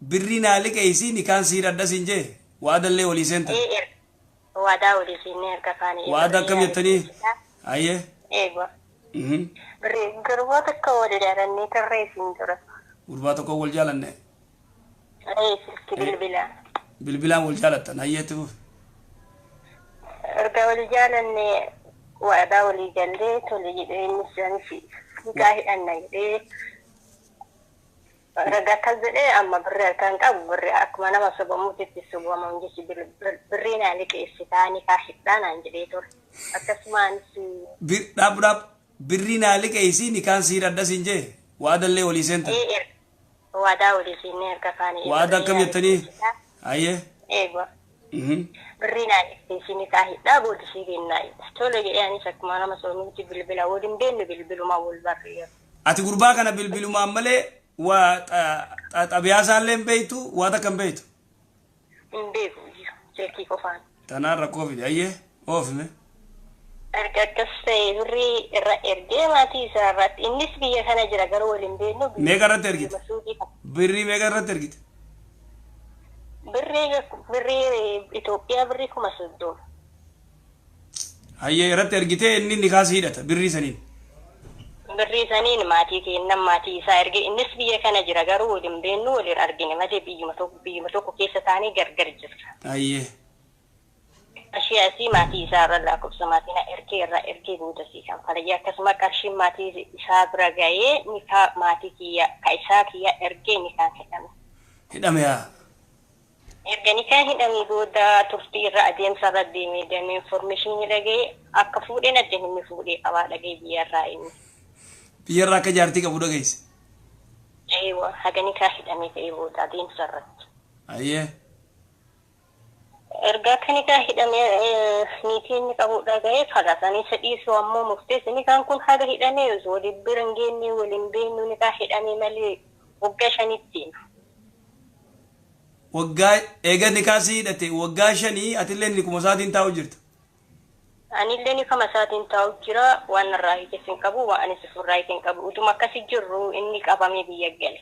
birrina liqeeysi nikaan siidhadha sinjee waadallee walii seenta waadaa walii siinee erga kaanii waada akkam jettanii ayyee eegwa gurbaa tokko wal jaalannee tarree siin tura gurbaa tokko wal jaalanne silki bilbilaan wal jaalattan ayyeetti fuuf erga wal jaalanne waadaa walii gallee tole jedhee innis jaanis nikaa hidhanna jedhee ragata jedhee amma birri harkaan qabu birri akkuma nama sobamuutitti sobaman jechi birri naa liqeessitaa nikaa hidhanaan jedhee ture akkasumaanis dhaab birri naa liqeeysi nikaan siidhadha sinjee waadallee walii seenta waadaa walii siinee erga kaanii waada akkam jettanii ayyee eegwa birri naa liqeessi nikaa hidhaa boodisii kennaa tole jedhee anis akkuma nama sobamuutti bilbila waliin beellu bilbilumaa wal barreera ati gurbaa kana bilbilumaan malee xabiyaasaa beeytu waata kan beeytu beeku jeekii qofaan tanaan rakkoo fide ayyee oofime erga akkas ta'e birri irra ergee maatii isaa irratti innis biyya kana jira garuu waliin beellu meeqa irratti ergite birrii meeqa irratti ergite birri Itoophiyaa birri 30,000 ayyee irratti ergite inni nikaas hidhata birrii saniin birri saniin maatii kennan maatii isaa erge innis biyya kana jira garuu waliin beellu waliin argine malee biyyuma tokko keessa taanii gargar jirra ayyee ashiyaasii maatii isaa irra lakkoofsa maatiin ergee boodasii kan falayyaa akkasuma qarshiin maatii isaa bira ga'ee nikaa maatii kiyya ka isaa kiyya ergee nikaan hidhame yaa erga nikaan hidhamee booda turtii irra adeemsa irra deemee damee informeeshinii dhagee akka fuudheen addeen inni fuudhee qabaa dhagee biyyarraa inni biyyarraa akka jaartii qabu dhageesse eewa haga nikaa hidhamee ka'ee booda adeemsa irratti ayyee erga akka nikaa hidhamee niitii inni qabu dhaga'ee kadhatanii sadhiisuu ammoo murteessa nikaan kun haga hidhamee osoo waliin bira hin geenne waliin beeknu nikaa hidhamee malee waggaa 5 waggaa eega nikaasii hidhate waggaa 5 atillee nikuma isaatiin taa'u jirta anillee nikuma isaatiin taa'u jira waan irraa hiikees hin qabu waan anis ofirraa hiikeen qabu utuma akkasii jirru inni qabamee biyya gale